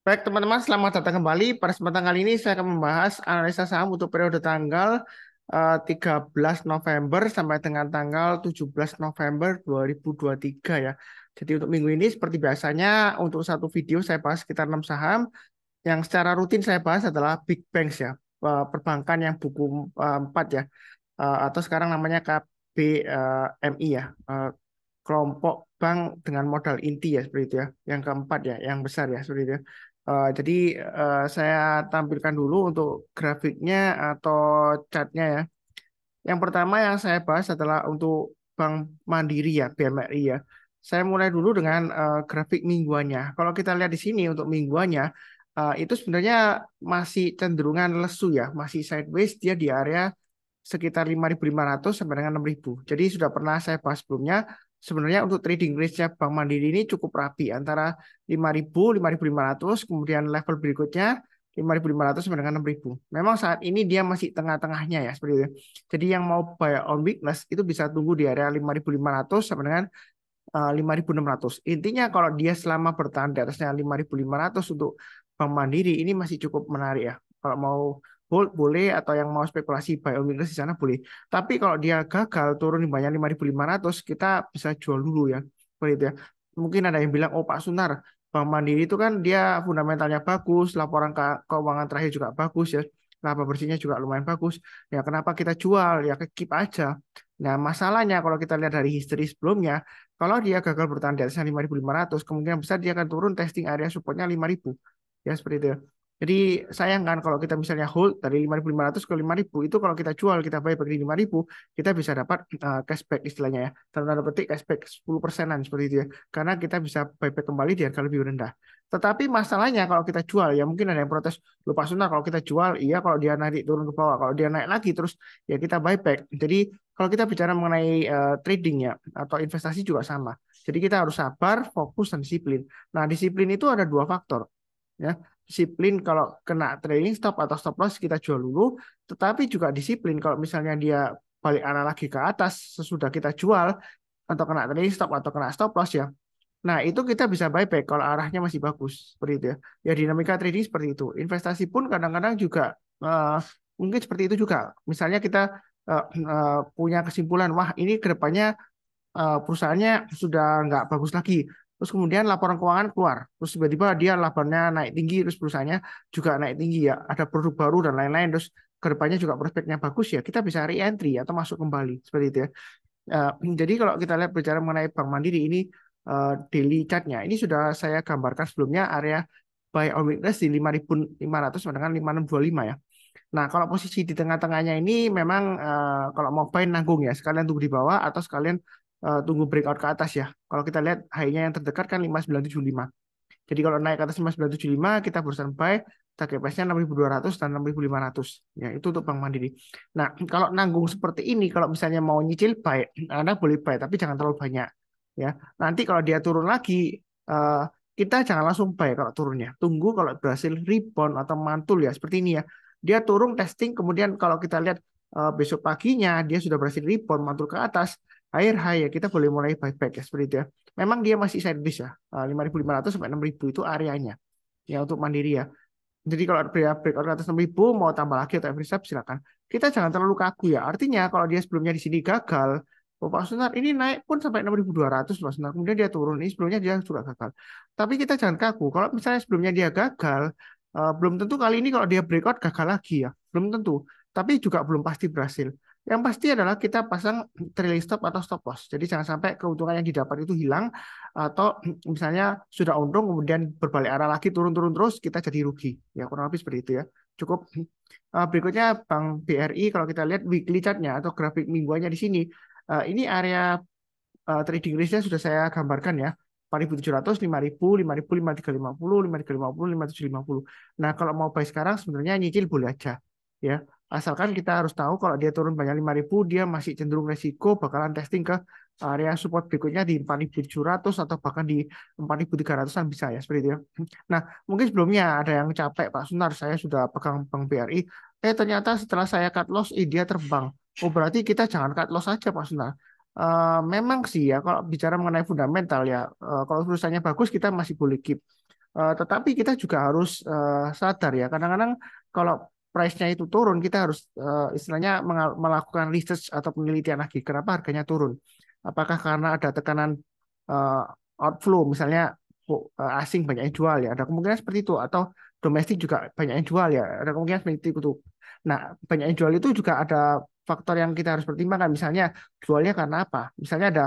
Baik teman-teman, selamat datang kembali. Pada kesempatan kali ini saya akan membahas analisa saham untuk periode tanggal 13 November sampai dengan tanggal 17 November 2023 ya. Jadi untuk minggu ini seperti biasanya untuk satu video saya bahas sekitar 6 saham. Yang secara rutin saya bahas adalah Big Banks ya, perbankan yang buku 4 ya. Atau sekarang namanya KBMI ya, kelompok bank dengan modal inti ya seperti itu ya. Yang keempat ya, yang besar ya seperti itu ya. Jadi saya tampilkan dulu untuk grafiknya atau chartnya ya. Yang pertama yang saya bahas adalah untuk Bank Mandiri ya, BMRI ya. Saya mulai dulu dengan grafik mingguannya. Kalau kita lihat di sini untuk mingguannya, itu sebenarnya masih cenderungan lesu ya, masih sideways dia di area sekitar 5.500 sampai dengan 6.000. Jadi sudah pernah saya bahas sebelumnya, sebenarnya untuk trading range-nya Bank Mandiri ini cukup rapi antara 5.000, 5.500, kemudian level berikutnya 5.500 sampai dengan 6.000. Memang saat ini dia masih tengah-tengahnya ya seperti itu. Jadi yang mau buy on weakness itu bisa tunggu di area 5.500 sampai dengan 5.600. Intinya kalau dia selama bertahan di atasnya 5.500 untuk Bank Mandiri ini masih cukup menarik ya. Kalau mau hold boleh atau yang mau spekulasi buy on weakness di sana boleh. Tapi kalau dia gagal turun di banyak 5.500 kita bisa jual dulu ya. Seperti itu ya. Mungkin ada yang bilang oh Pak Sunar Bank Mandiri itu kan dia fundamentalnya bagus, laporan keuangan terakhir juga bagus ya. Laba bersihnya juga lumayan bagus. Ya kenapa kita jual? Ya keep aja. Nah, masalahnya kalau kita lihat dari history sebelumnya, kalau dia gagal bertahan di atasnya 5.500, kemungkinan besar dia akan turun testing area supportnya 5.000. Ya, seperti itu. Jadi sayang kan kalau kita misalnya hold dari 5.500 ke 5.000, itu kalau kita jual, kita buyback di 5.000, kita bisa dapat cashback istilahnya ya. Tanda petik cashback 10%-an seperti itu ya. Karena kita bisa buyback kembali di harga lebih rendah. Tetapi masalahnya kalau kita jual, ya mungkin ada yang protes, lupa sunnah kalau kita jual, iya kalau dia naik turun ke bawah, kalau dia naik lagi terus ya kita buyback. Jadi kalau kita bicara mengenai trading ya atau investasi juga sama. Jadi kita harus sabar, fokus dan disiplin. Nah, disiplin itu ada dua faktor ya. Disiplin kalau kena trailing stop atau stop loss kita jual dulu, tetapi juga disiplin kalau misalnya dia balik arah lagi ke atas sesudah kita jual atau kena trailing stop atau kena stop loss ya. Nah, itu kita bisa buyback kalau arahnya masih bagus seperti itu ya. Ya dinamika trading seperti itu. Investasi pun kadang-kadang juga mungkin seperti itu juga. Misalnya kita punya kesimpulan, wah ini kedepannya perusahaannya sudah nggak bagus lagi. Terus kemudian laporan keuangan keluar. Terus tiba-tiba dia laporannya naik tinggi, terus perusahaannya juga naik tinggi ya. Ada produk baru dan lain-lain. Terus kedepannya juga prospeknya bagus ya. Kita bisa re-entry atau masuk kembali seperti itu ya. Eh, jadi kalau kita lihat bicara mengenai Bank Mandiri ini daily chartnya ini sudah saya gambarkan sebelumnya area buy on weakness di 5.500 dengan 5.625 ya. Nah, kalau posisi di tengah-tengahnya ini memang kalau mau buy nanggung ya, sekalian tunggu di bawah atau sekalian tunggu breakout ke atas ya. Kalau kita lihat high-nya yang terdekat kan 5.975. Jadi kalau naik ke atas 5.975 kita berusaha buy target price-nya 6.200 dan 6.500. Ya, itu untuk Bank Mandiri. Nah, kalau nanggung seperti ini kalau misalnya mau nyicil buy, Anda boleh buy tapi jangan terlalu banyak ya. Nanti kalau dia turun lagi eh, kita jangan langsung buy kalau turunnya. Tunggu kalau berhasil rebound atau mantul ya seperti ini ya. Dia turun testing kemudian kalau kita lihat besok paginya dia sudah berhasil rebound mantul ke atas air high ya kita boleh mulai buyback ya seperti itu ya. Memang dia masih sideways ya. 5.500 sampai 6.000 itu areanya ya untuk mandiri ya. Jadi kalau dia breakout ke atas 6.000 mau tambah lagi atau every step silakan. Kita jangan terlalu kaku ya. Artinya kalau dia sebelumnya di sini gagal, oh, Pak Sunar ini naik pun sampai 6.200 Pak Sunar. Kemudian dia turun. Ini sebelumnya dia juga gagal. Tapi kita jangan kaku. Kalau misalnya sebelumnya dia gagal, belum tentu kali ini kalau dia breakout gagal lagi ya. Belum tentu. Tapi juga belum pasti berhasil. Yang pasti adalah kita pasang trailing stop atau stop loss. Jadi jangan sampai keuntungan yang didapat itu hilang atau misalnya sudah untung kemudian berbalik arah lagi turun-turun terus kita jadi rugi. Ya kurang lebih seperti itu ya. Cukup. Berikutnya Bank BRI kalau kita lihat weekly chartnya atau grafik mingguannya di sini. Ini area trading range-nya sudah saya gambarkan ya. 4.700, 5.000, 5.000, 5.350, 5.350, 5.750. Nah, kalau mau buy sekarang sebenarnya nyicil boleh aja ya. Asalkan kita harus tahu kalau dia turun banyak 5.000 dia masih cenderung resiko bakalan testing ke area support berikutnya di 4.700 atau bahkan di 4.300-an bisa ya seperti itu ya. Nah, mungkin sebelumnya ada yang capek Pak Sunar, saya sudah pegang Bank BRI, ternyata setelah saya cut loss, dia terbang. Oh, berarti kita jangan cut loss aja Pak Sunar. Memang sih ya kalau bicara mengenai fundamental ya kalau perusahaannya bagus kita masih boleh keep. Tetapi kita juga harus sadar ya, kadang-kadang kalau price-nya itu turun, kita harus istilahnya melakukan research atau penelitian lagi. Kenapa harganya turun? Apakah karena ada tekanan eh, outflow, misalnya asing banyak yang jual ya, ada kemungkinan seperti itu, atau domestik juga banyak yang jual ya, ada kemungkinan seperti itu. Nah, banyak yang jual itu juga ada faktor yang kita harus pertimbangkan, misalnya jualnya karena apa? Misalnya ada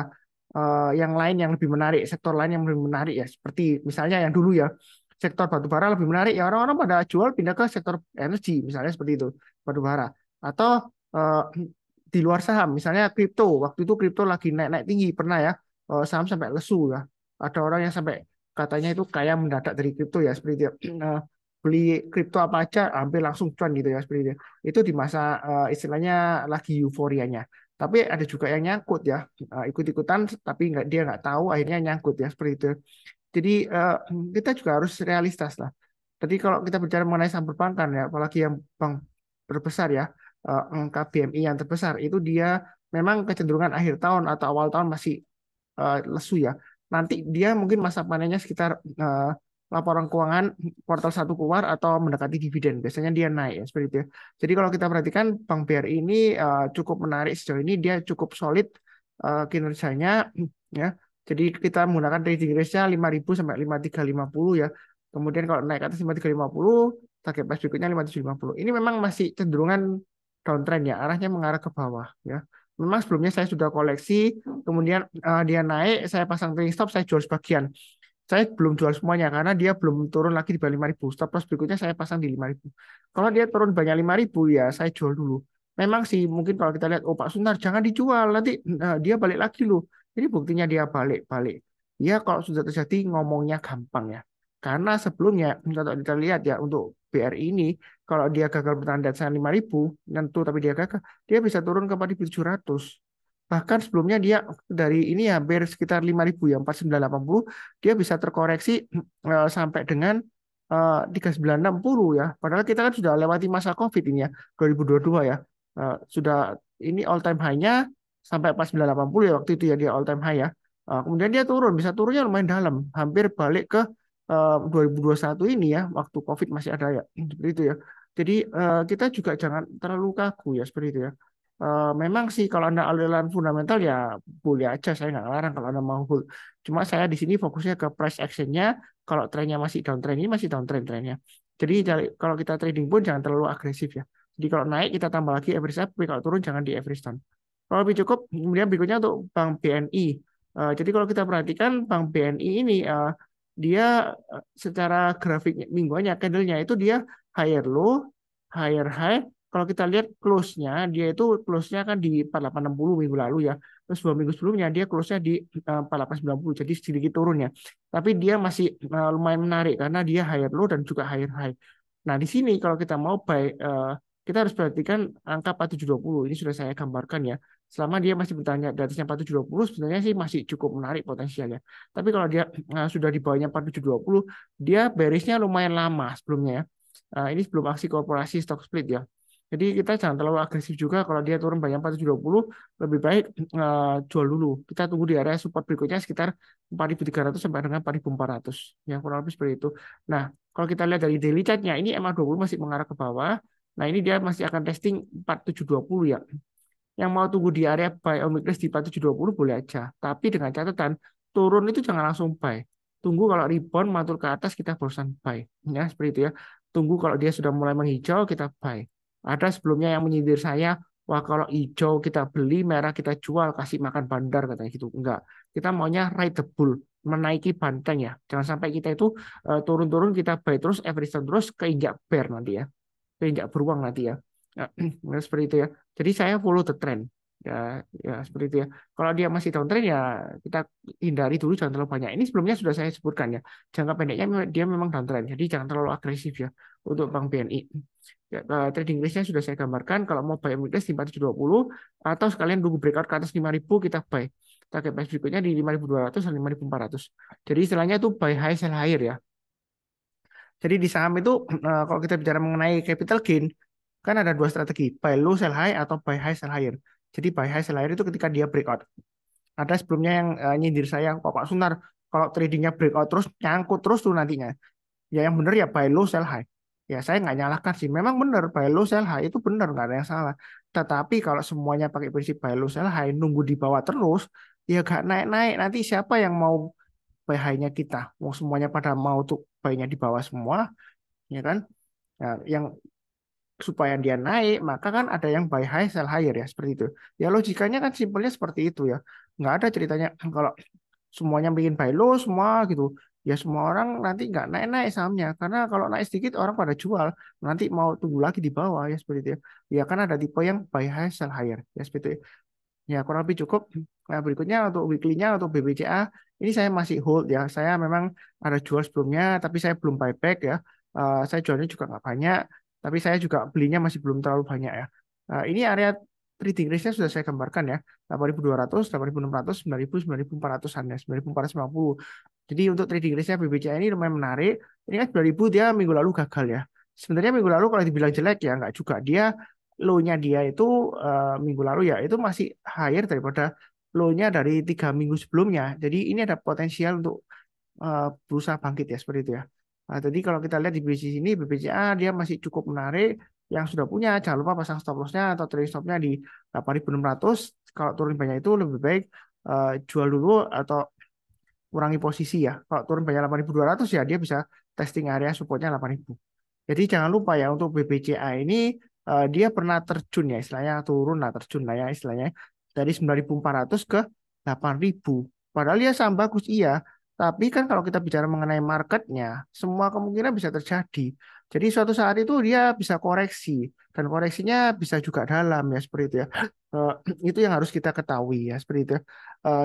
yang lain yang lebih menarik, sektor lain yang lebih menarik ya, seperti misalnya yang dulu ya, sektor batu bara lebih menarik ya, orang-orang pada jual pindah ke sektor energi, misalnya seperti itu, batu bara. Atau eh, di luar saham, misalnya kripto, waktu itu kripto lagi naik-naik tinggi, pernah ya, saham sampai lesu ya. Ada orang yang sampai katanya itu kaya mendadak dari kripto ya, seperti itu. Eh, Beli kripto apa aja hampir langsung cuan gitu ya, seperti itu. Itu di masa istilahnya lagi euforianya. Tapi ada juga yang nyangkut ya, ikut-ikutan tapi dia nggak tahu akhirnya nyangkut ya, seperti itu. Jadi kita juga harus realistis lah. Tadi kalau kita bicara mengenai saham perbankan ya, apalagi yang bank terbesar ya, angka BMI yang terbesar itu dia memang kecenderungan akhir tahun atau awal tahun masih lesu ya. Nanti dia mungkin masa panennya sekitar laporan keuangan kuartal satu keluar atau mendekati dividen. Biasanya dia naik ya seperti itu ya. Jadi kalau kita perhatikan Bank BRI ini cukup menarik sejauh ini, dia cukup solid kinerjanya ya. Jadi kita menggunakan trading range-nya 5.000 sampai 5.350 ya. Kemudian kalau naik ke atas 5.350, target price berikutnya 5.750. Ini memang masih cenderungan downtrend ya, arahnya mengarah ke bawah ya. Memang sebelumnya saya sudah koleksi, kemudian dia naik, saya pasang trailing stop, saya jual sebagian. Saya belum jual semuanya karena dia belum turun lagi di bawah 5.000. Stop loss berikutnya saya pasang di 5.000. Kalau dia turun banyak 5.000 ya saya jual dulu. Memang sih mungkin kalau kita lihat, oh Pak Sunar jangan dijual, nanti dia balik lagi loh. Ini buktinya dia balik-balik. Ya kalau sudah terjadi ngomongnya gampang ya. Karena sebelumnya kalau kita lihat ya untuk BRI ini, kalau dia gagal bertahan di atas 5.000, tentu tapi dia gagal, dia bisa turun ke 4.700. Bahkan sebelumnya dia dari ini ya hampir sekitar 5.000 ya, 4.980, dia bisa terkoreksi sampai dengan 3.960 ya. Padahal kita kan sudah lewati masa COVID ini ya, 2022 ya. Sudah ini all time high-nya sampai 4.980 ya waktu itu ya, dia all time high ya. Kemudian dia turun, bisa turunnya lumayan dalam, hampir balik ke 2021 ini ya, waktu COVID masih ada ya, seperti itu ya. Jadi kita juga jangan terlalu kaku ya, seperti itu ya. Memang sih kalau Anda aliran fundamental ya boleh aja, saya nggak larang kalau Anda mau hold. Cuma saya di sini fokusnya ke price action-nya. Kalau trennya masih downtrend, ini masih downtrend trennya. Jadi kalau kita trading pun jangan terlalu agresif ya. Jadi kalau naik kita tambah lagi average up, tapi kalau turun jangan di average down. Kalau lebih cukup, kemudian berikutnya untuk Bank BNI. Jadi kalau kita perhatikan Bank BNI ini dia secara grafik mingguannya, candle-nya itu dia higher low, higher high. Kalau kita lihat close-nya, dia itu close-nya kan di 4860 minggu lalu ya. Terus 2 minggu sebelumnya dia close-nya di 4890, jadi sedikit turun ya. Tapi dia masih lumayan menarik karena dia higher low dan juga higher high. Nah, di sini kalau kita mau buy, kita harus perhatikan angka 4720. Ini sudah saya gambarkan ya. Selama dia masih bertanya di atasnya 4720, sebenarnya sih masih cukup menarik potensialnya. Tapi kalau dia sudah di bawahnya 4720, dia bearish-nya lumayan lama sebelumnya ya. Ini sebelum aksi korporasi stock split ya. Jadi kita jangan terlalu agresif juga kalau dia turun banyak 4720, lebih baik jual dulu. Kita tunggu di area support berikutnya sekitar 4.300 sampai dengan 4.400. Ya, kurang lebih seperti itu. Nah, kalau kita lihat dari daily chart-nya, ini MA20 masih mengarah ke bawah. Nah, ini dia masih akan testing 4720 ya. Yang mau tunggu di area buy on weakness di 4720 boleh aja. Tapi dengan catatan, turun itu jangan langsung buy. Tunggu kalau rebound mantul ke atas kita barusan buy. Ya, seperti itu ya. Tunggu kalau dia sudah mulai menghijau kita buy. Ada sebelumnya yang menyindir saya, wah kalau hijau kita beli, merah kita jual, kasih makan bandar katanya gitu. Enggak. Kita maunya ride the bull, menaiki banteng ya. Jangan sampai kita itu turun-turun kita buy terus, average down terus, keinjak bear nanti ya. Keinjak beruang nanti ya. Ya, seperti itu ya. Jadi saya follow the trend. Ya, ya seperti itu ya. Kalau dia masih downtrend ya kita hindari dulu, jangan terlalu banyak. Ini sebelumnya sudah saya sebutkan ya. Jangka pendeknya dia memang downtrend. Jadi jangan terlalu agresif ya untuk Bank BNI. Ya, trading range-nya sudah saya gambarkan. Kalau mau buy weakness di 4720 atau sekalian tunggu breakout ke atas 5.000 kita buy. Target price berikutnya di 5.200 dan 5.400. Jadi istilahnya itu buy high sell higher ya. Jadi di saham itu kalau kita bicara mengenai capital gain, kan ada dua strategi, buy low sell high atau buy high sell higher. Jadi buy high sell higher itu ketika dia breakout. Ada sebelumnya yang nyindir saya, kok Pak Sunar kalau tradingnya breakout terus nyangkut terus tuh nantinya. Ya yang benar ya buy low sell high. Ya saya nggak nyalahkan sih. Memang benar buy low sell high itu benar nggak ada yang salah. Tetapi kalau semuanya pakai prinsip buy low sell high nunggu di bawah terus ya gak naik-naik. Nanti siapa yang mau buy high-nya kita? Mau semuanya pada mau tuh buy-nya di bawah semua, ya kan? Nah, yang supaya dia naik maka kan ada yang buy high sell higher ya seperti itu. Ya logikanya kan simpelnya seperti itu ya. Nggak ada ceritanya kalau semuanya bikin buy low semua gitu ya semua orang nanti nggak naik-naik sahamnya karena kalau naik sedikit orang pada jual nanti mau tunggu lagi di bawah ya seperti itu ya ya kan ada tipe yang buy high sell higher ya seperti itu ya kurang lebih cukup. Nah berikutnya untuk weekly-nya untuk BBCA ini saya masih hold ya saya memang ada jual sebelumnya tapi saya belum buyback ya. Saya jualnya juga nggak banyak tapi saya juga belinya masih belum terlalu banyak ya. Ini area trading range-nya sudah saya gambarkan ya 8.200, 8.600, 9.000, 9.400-an ya 9.450. Jadi untuk trading range-nya BBCA ini lumayan menarik. Ini kan 9.000 dia minggu lalu gagal ya. Sebenarnya minggu lalu kalau dibilang jelek ya nggak juga. Dia low-nya dia itu minggu lalu ya itu masih higher daripada low-nya dari 3 minggu sebelumnya. Jadi ini ada potensial untuk berusaha bangkit ya seperti itu ya. Nah, jadi kalau kita lihat di bisnis ini BBCA dia masih cukup menarik. Yang sudah punya jangan lupa pasang stop loss-nya atau trailing stop-nya di 8.600. Kalau turun banyak itu lebih baik jual dulu atau kurangi posisi ya. Kalau turun banyak 8.200 ya dia bisa testing area supportnya 8.000. Jadi jangan lupa ya untuk BBCA ini dia pernah terjun ya istilahnya turun lah terjun lah ya istilahnya dari 9.400 ke 8.000. Padahal dia saham bagus iya, tapi kan kalau kita bicara mengenai marketnya, semua kemungkinan bisa terjadi. Jadi suatu saat itu dia bisa koreksi dan koreksinya bisa juga dalam ya seperti itu ya. Eh, itu yang harus kita ketahui ya seperti itu ya.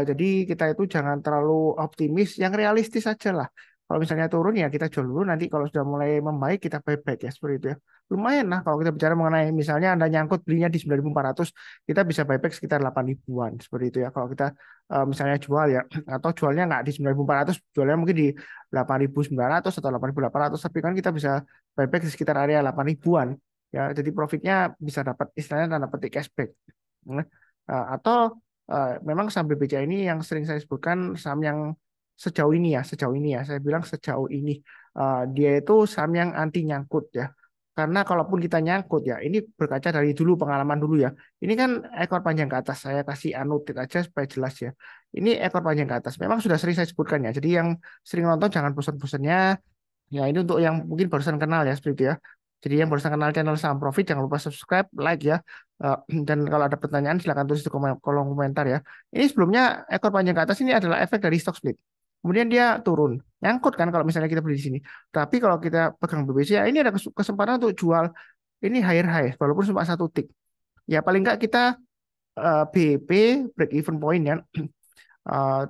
Jadi kita itu jangan terlalu optimis, yang realistis aja lah. Kalau misalnya turun ya kita jual dulu nanti kalau sudah mulai membaik kita buyback ya seperti itu ya. Lumayan lah kalau kita bicara mengenai misalnya Anda nyangkut belinya di 9.400 kita bisa buyback sekitar 8.000-an seperti itu ya. Kalau kita misalnya jual ya atau jualnya nggak di 9.400 jualnya mungkin di 8.900 atau 8.800 tapi kan kita bisa buyback di sekitar area 8.000-an ya. Jadi profitnya bisa dapat istilahnya tanda petik cashback. Nah, atau memang saham BBCA ini yang sering saya sebutkan saham yang sejauh ini ya saya bilang sejauh ini dia itu saham yang anti nyangkut ya karena kalaupun kita nyangkut ya ini berkaca dari dulu pengalaman dulu ya ini kan ekor panjang ke atas saya kasih anotit aja supaya jelas ya ini ekor panjang ke atas memang sudah sering saya sebutkan ya jadi yang sering nonton jangan bosan-bosannya ya ini untuk yang mungkin barusan kenal ya seperti itu ya jadi yang barusan kenal channel Saham Profit jangan lupa subscribe like ya. Eh, dan kalau ada pertanyaan silakan tulis di kolom komentar ya ini sebelumnya ekor panjang ke atas ini adalah efek dari stock split. Kemudian dia turun, nyangkut kan kalau misalnya kita beli di sini. Tapi kalau kita pegang BBCA, ini ada kesempatan untuk jual ini higher high, walaupun cuma satu tick. Ya paling nggak kita BEP break even point ya,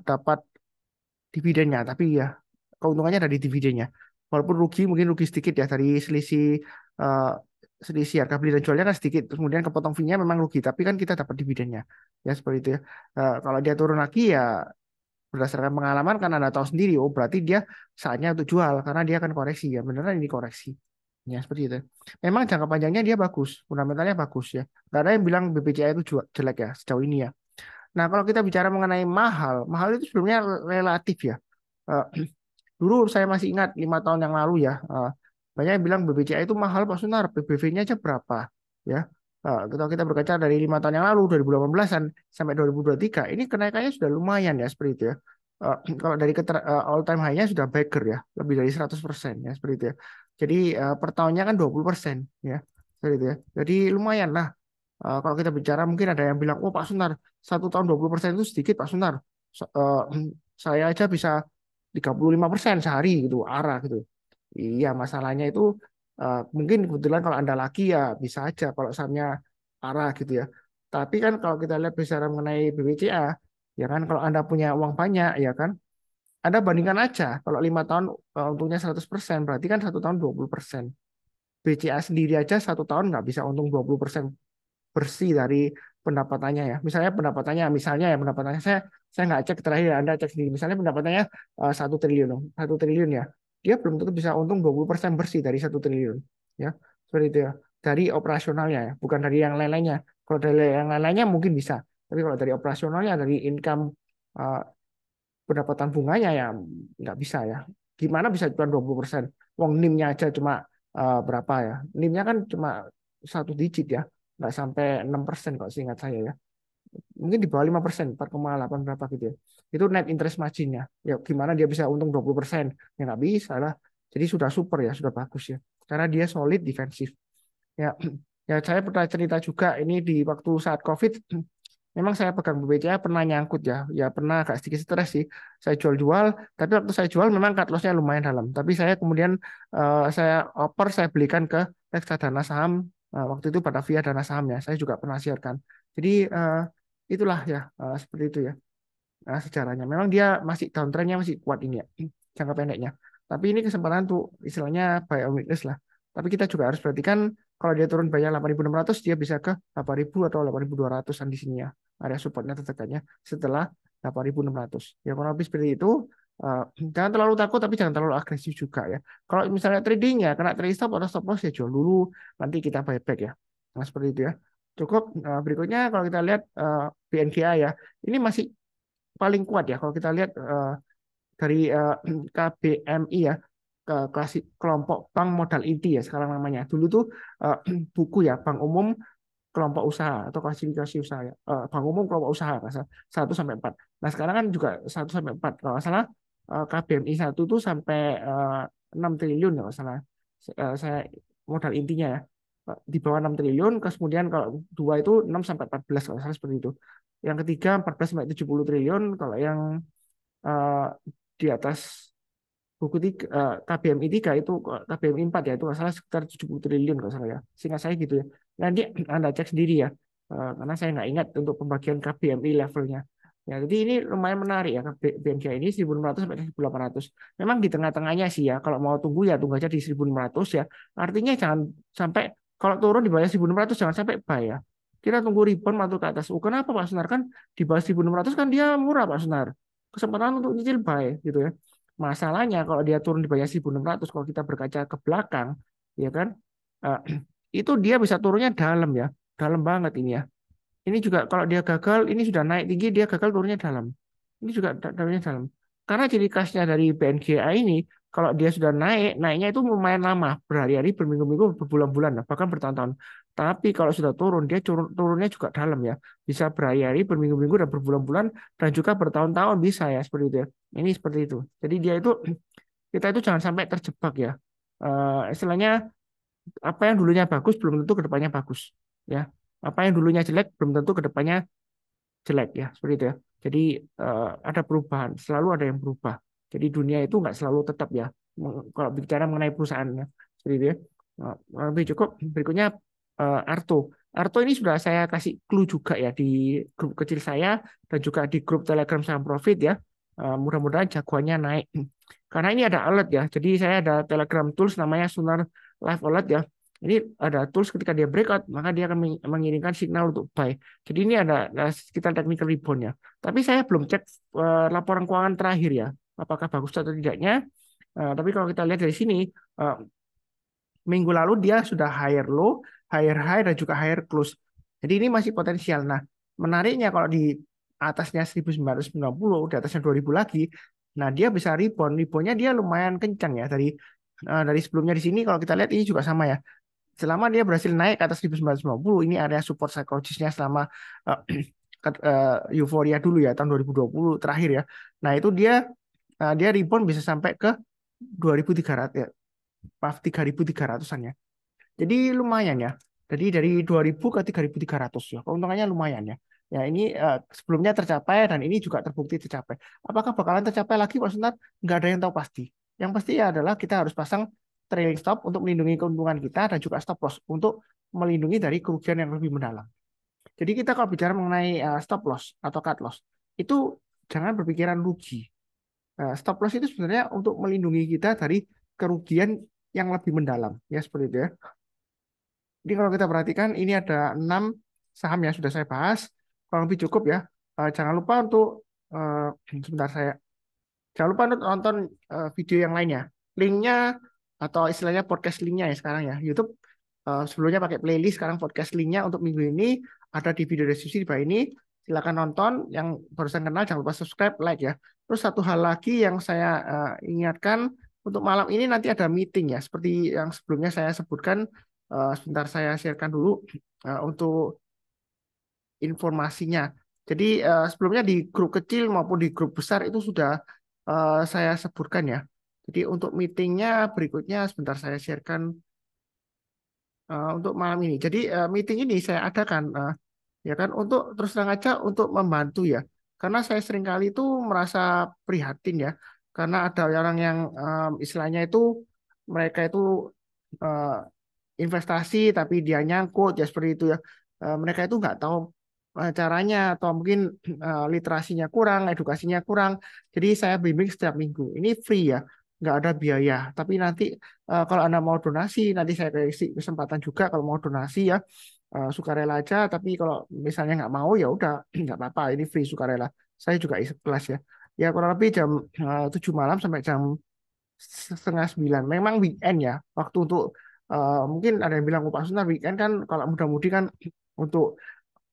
dapat dividennya. Tapi ya keuntungannya dari dividennya. Walaupun rugi mungkin rugi sedikit ya dari eh, selisih harga beli dan jualnya kan sedikit. Terus kemudian kepotong fee-nya memang rugi, tapi kan kita dapat dividennya. Ya seperti itu ya. Kalau dia turun lagi ya berdasarkan pengalaman kan Anda tahu sendiri, oh berarti dia saatnya untuk jual karena dia akan koreksi ya, beneran ini koreksi. Ya seperti itu. Memang jangka panjangnya dia bagus, fundamentalnya bagus ya. Gak ada yang bilang BBCA itu jelek ya sejauh ini ya. Nah kalau kita bicara mengenai mahal, mahal itu sebenarnya relatif ya. Eh, Dulu saya masih ingat 5 tahun yang lalu ya, banyak yang bilang BBCA itu mahal Pak Sunar, PBV-nya aja berapa ya. Kalau kita berkaca dari 5 tahun yang lalu 2018-an sampai 2023 ini kenaikannya sudah lumayan ya seperti itu ya. Kalau dari all time high-nya sudah bagger ya lebih dari 100% ya seperti itu ya. Jadi per tahunnya kan 20% ya seperti itu ya. Jadi lumayan lah. Kalau kita bicara mungkin ada yang bilang oh Pak Sunar 1 tahun 20% itu sedikit Pak Sunar. Saya aja bisa 35% sehari gitu arah gitu. Iya, masalahnya itu mungkin kebetulan kalau Anda laki ya bisa aja kalau sahamnya arah gitu ya. Tapi kan kalau kita lihat bicara mengenai BBCA, ya kan kalau Anda punya uang banyak ya kan, Anda bandingkan aja kalau 5 tahun untungnya 100% berarti kan 1 tahun 20%. BCA sendiri aja 1 tahun nggak bisa untung 20% bersih dari pendapatannya ya. Misalnya ya pendapatannya saya nggak cek terakhir Anda cek sendiri. Misalnya pendapatannya 1 triliun, 1 triliun ya. Dia belum tentu bisa untung 20% bersih dari 1 triliun ya. Seperti itu ya. Dari operasionalnya ya, bukan dari yang lain-lainnya. Kalau dari yang lain-lainnya mungkin bisa. Tapi kalau dari operasionalnya dari income uh, pendapatan bunganya ya nggak bisa ya. Gimana bisa cuma 20%? Wong NIM-nya aja cuma berapa ya? NIM-nya kan cuma 1 digit ya, nggak sampai 6% kalau seingat saya ya. Mungkin di bawah 5%, 4,8 berapa gitu ya. Itu net interest margin-nya. Ya gimana dia bisa untung 20%? Ya nggak bisa lah. Jadi sudah super ya, sudah bagus ya. Karena dia solid defensif. Ya, ya saya pernah cerita juga ini di waktu saat COVID, memang saya pegang BBCA pernah nyangkut ya, ya pernah agak sedikit stres sih. Saya jual-jual, tapi waktu saya jual memang cut loss-nya lumayan dalam. Tapi saya kemudian saya oper, saya belikan ke reksadana saham. Waktu itu Batavia Dana Sahamnya, saya juga pernah siarkan. Jadi itulah ya, seperti itu ya. Nah, sejarahnya memang dia masih downtrendnya masih kuat ini ya, jangka pendeknya. Tapi ini kesempatan untuk istilahnya buy on weakness lah. Tapi kita juga harus perhatikan kalau dia turun banyak 8.600 dia bisa ke 8.000 atau 8.200-an di sini ya. Area supportnya terdekatnya setelah 8.600. Ya kurang lebih seperti itu. Eh, jangan terlalu takut tapi jangan terlalu agresif juga ya. Kalau misalnya trading ya kena trade stop atau stop loss ya jual dulu, nanti kita buyback ya. Nah, seperti itu ya. Cukup. Berikutnya kalau kita lihat BNKA ya. Ini masih paling kuat ya kalau kita lihat dari KBMI ya, ke klasik kelompok bank modal inti ya sekarang namanya. Dulu tuh eh, buku ya Bank Umum kelompok usaha atau klasifikasi usaha ya. Bank Umum kelompok usaha nggak salah, 1 sampai 4. Nah sekarang kan juga 1 sampai 4 kalau nggak salah. KBMI 1 tuh sampai 6 triliun ya nggak salah. Saya modal intinya ya. Di bawah 6 triliun, kemudian kalau dua itu 6 sampai 14 kalau nggak salah seperti itu. Yang ketiga 14 sampai 70 triliun, kalau yang eh, di atas buku tiga, KBMI 3 itu KBMI 4 ya itu nggak salah sekitar 70 triliun kalau salah ya. Seingat saya gitu ya. Nanti Anda cek sendiri ya. Karena saya nggak ingat untuk pembagian KBMI levelnya. Ya, jadi ini lumayan menarik ya BNK ini 1.600 sampai 1.800. Memang di tengah-tengahnya sih ya. Kalau mau tunggu ya tunggu aja di 1.600 ya. Artinya jangan sampai kalau turun di bawah 1.600 jangan sampai buy ya. Kita tunggu rebound atau ke atas. Oh, kenapa Pak Sunar kan di bawah 1.600 kan dia murah Pak Sunar. Kesempatan untuk nyicil buy gitu ya. Masalahnya kalau dia turun di bawah 1.600, kalau kita berkaca ke belakang, ya kan, eh, itu dia bisa turunnya dalam ya, dalam banget ini ya. Ini juga kalau dia gagal, ini sudah naik tinggi, dia gagal turunnya dalam. Ini juga dalamnya dalam. Karena ciri khasnya dari BNGA ini, kalau dia sudah naik, naiknya itu lumayan lama, berhari-hari, berminggu-minggu, berbulan-bulan, bahkan bertahun-tahun. Tapi kalau sudah turun, dia turunnya juga dalam ya. Bisa berhari-hari, berminggu-minggu, dan berbulan-bulan, dan juga bertahun-tahun bisa ya, seperti itu ya. Ini seperti itu. Jadi dia itu, kita itu jangan sampai terjebak ya. Istilahnya, apa yang dulunya bagus, belum tentu kedepannya bagus. Ya, apa yang dulunya jelek, belum tentu kedepannya jelek ya seperti itu ya. Jadi ada perubahan, selalu ada yang berubah. Jadi dunia itu nggak selalu tetap ya. Kalau bicara mengenai perusahaannya seperti itu ya. Lebih cukup berikutnya Arto. Arto ini sudah saya kasih clue juga ya di grup kecil saya dan juga di grup Telegram Saham Profit ya. Mudah-mudahan jagoannya naik. Karena ini ada alert ya. Jadi saya ada Telegram tools namanya Sunar Live Alert ya. Ini ada tools ketika dia breakout, maka dia akan mengirimkan signal untuk buy. Jadi ini ada sekitar technical rebound ya. Tapi saya belum cek laporan keuangan terakhir ya. Apakah bagus atau tidaknya. Tapi kalau kita lihat dari sini, uh, minggu lalu dia sudah higher low, higher high, dan juga higher close. Jadi ini masih potensial. Nah, menariknya kalau di atasnya 1.990, di atasnya 2.000 lagi, nah dia bisa rebound. Reboundnya dia lumayan kencang ya. Dari sebelumnya di sini, kalau kita lihat ini juga sama ya. Selama dia berhasil naik ke atas 1.990, ini area support psikologisnya selama uh, euforia dulu ya, tahun 2020 terakhir ya. Nah, itu dia rebound bisa sampai ke 2.300 ya, maaf 3.300-an ya. Jadi lumayan ya. Jadi dari 2.000 ke 3.300 ya. Keuntungannya lumayan ya. Ya ini sebelumnya tercapai dan ini juga terbukti tercapai. Apakah bakalan tercapai lagi Pak Sunat? Nggak ada yang tahu pasti. Yang pasti adalah kita harus pasang trailing stop untuk melindungi keuntungan kita dan juga stop loss untuk melindungi dari kerugian yang lebih mendalam. Jadi kita kalau bicara mengenai stop loss atau cut loss, itu jangan berpikiran rugi. Stop loss itu sebenarnya untuk melindungi kita dari kerugian yang lebih mendalam. Ya seperti itu ya. Jadi kalau kita perhatikan ini ada 6 saham yang sudah saya bahas. Kurang lebih cukup ya. Jangan lupa untuk sebentar saya. Jangan lupa untuk nonton video yang lainnya. Linknya atau istilahnya podcast linknya ya sekarang ya. YouTube sebelumnya pakai playlist, sekarang podcast linknya untuk minggu ini ada di video deskripsi di bawah ini. Silakan nonton. Yang barusan kenal jangan lupa subscribe, like ya. Terus satu hal lagi yang saya ingatkan untuk malam ini nanti ada meeting ya, seperti yang sebelumnya saya sebutkan. Sebentar saya sharekan dulu untuk informasinya. Jadi sebelumnya di grup kecil maupun di grup besar itu sudah saya sebutkan ya. Jadi untuk meetingnya berikutnya sebentar saya sharekan untuk malam ini. Jadi meeting ini saya adakan ya kan untuk terus terang aja untuk membantu ya. Karena saya seringkali itu merasa prihatin ya. Karena ada orang yang istilahnya itu mereka itu eh, investasi tapi dia nyangkut ya seperti itu ya. Mereka itu nggak tahu caranya atau mungkin literasinya kurang, edukasinya kurang. Jadi saya bimbing setiap minggu. Ini free ya, nggak ada biaya. Tapi nanti kalau Anda mau donasi, nanti saya kasih kesempatan juga kalau mau donasi ya sukarela aja. Tapi kalau misalnya nggak mau ya udah nggak apa-apa. Ini free sukarela. Saya juga ikhlas ya. Ya kurang lebih jam 7 malam sampai jam setengah 9. Memang weekend ya, waktu untuk mungkin ada yang bilang, "Oh, Pak Sunar weekend kan kalau muda-mudi kan untuk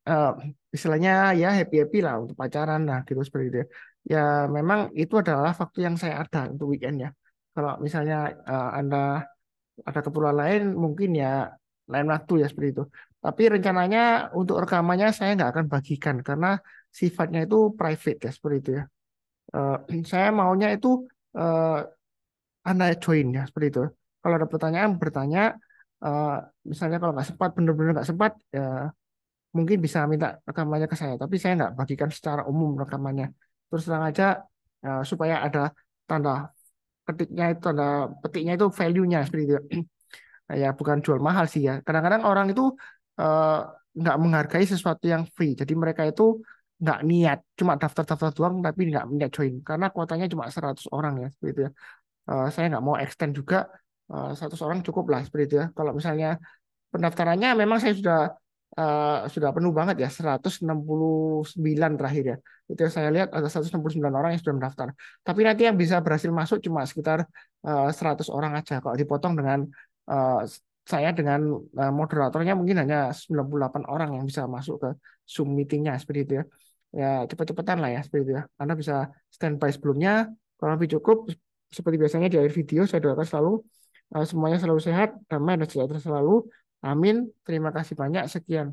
eh, istilahnya ya happy-happy lah untuk pacaran lah gitu seperti itu. Ya Ya, memang itu adalah waktu yang saya ada untuk weekend ya. Kalau misalnya Anda ada keperluan lain mungkin ya lain waktu ya seperti itu. Tapi rencananya untuk rekamannya saya nggak akan bagikan karena sifatnya itu private ya seperti itu ya. Saya maunya itu eh, Anda join ya seperti itu. Kalau ada pertanyaan bertanya, eh, misalnya kalau nggak sempat benar-benar nggak sempat ya mungkin bisa minta rekamannya ke saya. Tapi saya nggak bagikan secara umum rekamannya. Terus terang aja supaya ada tanda ketiknya itu tanda petiknya itu value-nya seperti itu. Ya bukan jual mahal sih ya. Kadang-kadang orang itu eh, nggak menghargai sesuatu yang free. Jadi mereka itu nggak niat, cuma daftar-daftar doang tapi nggak niat join karena kuotanya cuma 100 orang ya seperti itu ya. Saya nggak mau extend juga 100 orang cukup lah seperti itu ya. Kalau misalnya pendaftarannya memang saya sudah penuh banget ya 169 terakhir ya. Itu yang saya lihat ada 169 orang yang sudah mendaftar. Tapi nanti yang bisa berhasil masuk cuma sekitar 100 orang aja. Kalau dipotong dengan eh, saya dengan moderatornya mungkin hanya 98 orang yang bisa masuk ke Zoom meetingnya seperti itu ya. Ya cepat-cepatan lah ya seperti itu ya. Anda bisa standby sebelumnya. Kalau lebih cukup seperti biasanya di akhir video saya doakan selalu semuanya selalu sehat, damai dan sejahtera selalu. Amin. Terima kasih banyak. Sekian.